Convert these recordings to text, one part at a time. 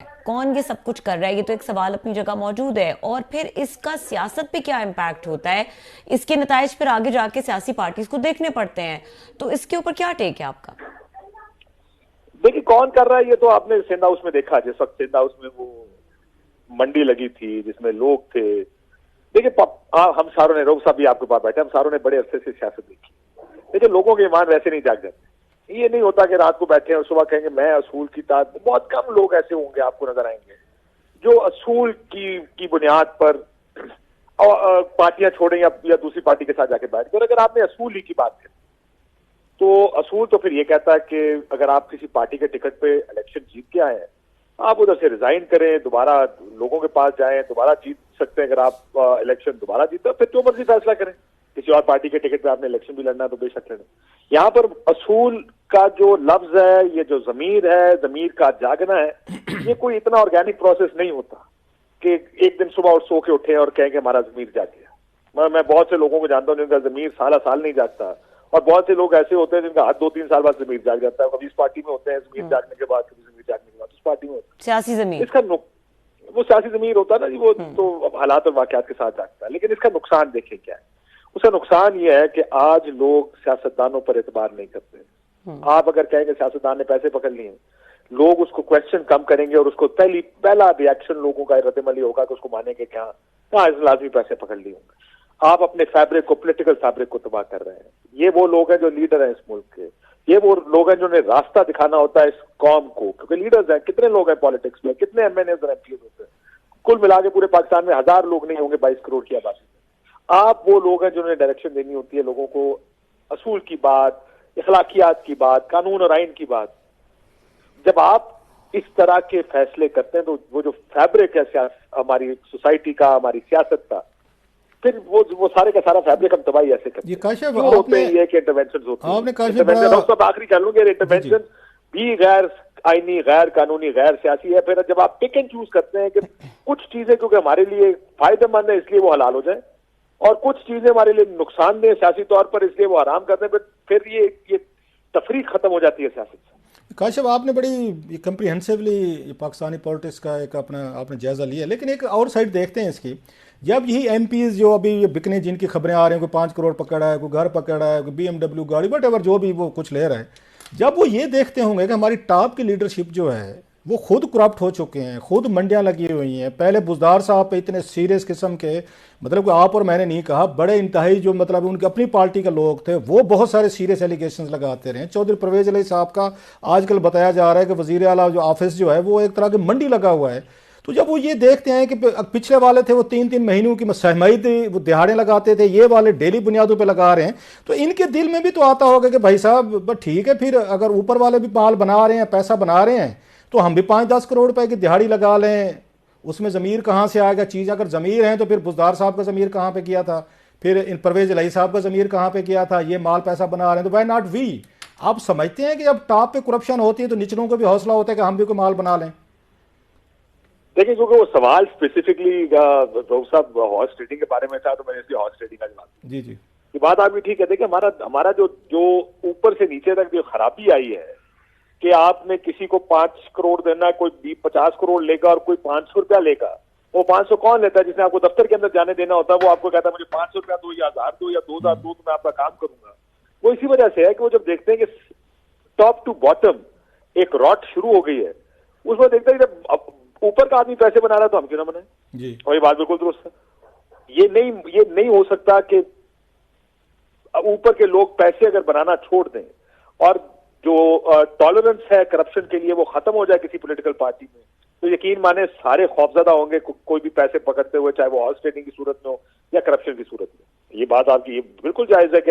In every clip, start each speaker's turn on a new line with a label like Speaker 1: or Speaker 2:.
Speaker 1: कौन ये सब कुछ कर रहा है, ये तो एक सवाल अपनी जगह मौजूद है। और फिर इसका सियासत पे क्या इम्पैक्ट होता है, इसके नताइज फिर आगे जाके सियासी पार्टीज को देखने पड़ते हैं। तो इसके ऊपर क्या टेक है आपका?
Speaker 2: देखिए कौन कर रहा है, ये तो आपने सिंध हाउस में देखा। जिस वक्त सिंध हाउस में वो मंडी लगी थी जिसमें लोग थे, देखिए हम सारों ने, रोग साहब भी आपके पास बैठे, हम सारों ने बड़े अरसे से सियासत देखी। देखिए लोगों के ईमान वैसे नहीं जाग जाते। ये नहीं होता कि रात को बैठे और सुबह कहेंगे मैं असूल की तात। बहुत कम लोग ऐसे होंगे आपको नजर आएंगे जो असूल की बुनियाद पर पार्टियां छोड़ें या दूसरी पार्टी के साथ जाके बैठ गए। और अगर आपने असूल ही की बात करी तो असूल तो फिर ये कहता है कि अगर आप किसी पार्टी के टिकट पे इलेक्शन जीत के आए हैं, आप उधर से रिजाइन करें, दोबारा लोगों के पास जाएं, दोबारा जीत सकते हैं। अगर आप इलेक्शन दोबारा जीते फिर जो मर्जी फैसला करें। किसी और पार्टी के टिकट पे आपने इलेक्शन भी लड़ना है तो बेशक लड़ें। यहाँ पर असूल का जो लफ्ज है, ये जो जमीर है, जमीर का जागना है, ये कोई इतना ऑर्गेनिक प्रोसेस नहीं होता कि एक दिन सुबह और सो के उठे और कहें कि हमारा जमीर जाग गया। मैं बहुत से लोगों को जानता हूँ जिनका जमीर साल नहीं जागता, और बहुत से लोग ऐसे होते हैं जिनका हर 2-3 साल बाद जमीर जाग जाता है। कभी इस पार्टी में होते हैं जमीर जागने के बाद, कभी जमीर जागने के बाद उस पार्टी में होते हैं।
Speaker 1: सियासी जमीर,
Speaker 2: इसका वो सियासी जमीर होता है ना जी, वो तो हालात और वाकयात के साथ जागता है। लेकिन इसका नुकसान देखें क्या है। उसका नुकसान ये है कि आज लोग सियासतदानों पर एतबार नहीं करते। आप अगर कहें कि सियासतदान ने पैसे पकड़ लिए, लोग उसको क्वेश्चन कम करेंगे और उसको पहला रिएक्शन लोगों का रद्द-ए-अमल होगा कि उसको मानेंगे क्या कहाँ लाजमी पैसे पकड़ लिए होंगे। आप अपने फैब्रिक को, पॉलिटिकल फैब्रिक को तबाह कर रहे हैं। ये वो लोग हैं जो लीडर हैं इस मुल्क के, ये वो लोग हैं जिन्होंने रास्ता दिखाना होता है इस कौम को, क्योंकि लीडर्स हैं। कितने लोग हैं पॉलिटिक्स में, कितने एमएनए और एमपीज होते हैं, कुल मिला के पूरे पाकिस्तान में 1000 लोग नहीं होंगे 22 करोड़ की आबादी में। आप वो लोग हैं जिन्होंने डायरेक्शन देनी होती है लोगों को, असूल की बात, इखलाकियात की बात, कानून और आइन की बात। जब आप इस तरह के फैसले करते हैं तो वो जो फैब्रिक है हमारी सोसाइटी का, हमारी सियासत का, फिर वो सारे का सारा फैब्रिक हम तबाही ऐसे करते हैं।
Speaker 3: ये काशिफ
Speaker 2: होते हैं ये कि इंटरवेंशन होते हैं। आखिरी कर लूंगे, इंटरवेंशन भी गैर आईनी, गैर कानूनी, गैर सियासी है। फिर जब आप पिक एंड चूज करते हैं कि कुछ चीजें क्योंकि हमारे लिए फायदेमंद है इसलिए वो हलाल हो जाए, और कुछ चीजें हमारे लिए नुकसानदेह सियासी तौर पर इसलिए वो हराम करते हैं, फिर ये तफरीक खत्म हो जाती है सियासत से।
Speaker 3: काशिफ आपने बड़ी कम्प्रीहेंसिवली पाकिस्तानी पॉलिटिक्स का एक अपना आपने जायजा लिया, लेकिन एक और साइड देखते हैं इसकी। जब यही एमपीज जो अभी ये बिकने, जिनकी खबरें आ रही हैं, कोई 5 करोड़ पकड़ा है, कोई घर पकड़ा है, कोई BMW गाड़ी, वट जो भी वो कुछ ले रहा है, जब वो ये देखते होंगे कि हमारी टॉप की लीडरशिप जो है वो खुद करप्ट हो चुके हैं, खुद मंडियां लगी हुई हैं। पहले बुजदार साहब पे इतने सीरियस किस्म के, मतलब कि आप और मैंने नहीं कहा, बड़े इंतहाई जो मतलब उनकी अपनी पार्टी के लोग थे वो बहुत सारे सीरियस एलिगेशंस लगाते रहे। चौधरी परवेज अली साहब का आजकल बताया जा रहा है कि वजीर आला जो ऑफिस जो है वो एक तरह की मंडी लगा हुआ है। तो जब वो ये देखते हैं कि पिछले वाले थे वो 3-3 महीनों की सहमाई थी, वो दिहाड़े लगाते थे, ये वाले डेली बुनियादों पे लगा रहे हैं, तो इनके दिल में भी तो आता होगा कि भाई साहब बस ठीक है, फिर अगर ऊपर वाले भी माल बना रहे हैं, पैसा बना रहे हैं, तो हम भी 5-10 करोड़ रुपए की दिहाड़ी लगा लें। उसमें ज़मीर कहाँ से आएगा? चीज़ अगर ज़मीर है तो फिर बुजदार साहब का ज़मीर कहाँ पे किया था, फिर इन परवेज इलाही साहब का ज़मीर कहाँ पे किया था? ये माल पैसा बना रहे हैं तो वाई नॉट वी। आप समझते हैं कि जब टॉप पे करप्शन होती है तो निचलों को भी हौसला होता है कि हम भी कोई माल बना लें।
Speaker 2: देखिए क्योंकि वो सवाल स्पेसिफिकली साहब हॉर्स ट्रेडिंग के बारे में था, तो मैंने इसलिए हॉर्स ट्रेडिंग का जवाब।
Speaker 3: जी
Speaker 2: ये बात आपकी ठीक है। देखिए हमारा जो ऊपर से नीचे तक जो खराबी आई है कि आपने किसी को 5 करोड़ देना, कोई 50 करोड़ लेगा और कोई 500 रुपया लेगा। वो 500 कौन लेता है? जिसने आपको दफ्तर के अंदर जाने देना होता है, वो आपको कहता है मुझे 500 रुपया दो या 1000 दो या 2000 दो तो मैं आपका काम करूंगा। वो इसी वजह से है कि वो जब देखते हैं कि टॉप टू बॉटम एक रॉट शुरू हो गई है, उसमें देखते हैं जब ऊपर का आदमी पैसे बना रहा है तो हम क्यों ना बनाए। और ये बात बिल्कुल दुरुस्त है। ये नहीं हो सकता कि ऊपर के लोग पैसे अगर बनाना छोड़ दें और जो टॉलरेंस है करप्शन के लिए वो खत्म हो जाए किसी पॉलिटिकल पार्टी में, तो यकीन माने सारे खौफजदा होंगे कोई भी पैसे पकड़ते हुए, चाहे वो हॉर्स ट्रेडिंग की सूरत में हो या करप्शन की सूरत में। ये बात आपकी ये बिल्कुल जायज है कि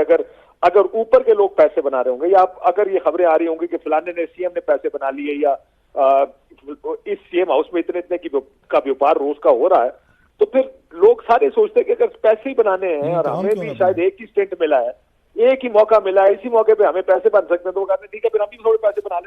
Speaker 2: अगर ऊपर के लोग पैसे बना रहे होंगे, या अगर ये खबरें आ रही होंगी कि फलाने ने, सीएम ने पैसे बना लिए, या इस सीएम हाउस में इतने का व्यापार रोज का हो रहा है, तो फिर लोग सारे सोचते हैं कि अगर पैसे ही बनाने हैं और हमें भी शायद एक ही स्टेंट मिला है, एक ही मौका मिला है, इसी मौके पे हमें पैसे बन सकते हैं, तो वो कहते हैं ठीक है फिर हम भी थोड़े पैसे बना लें।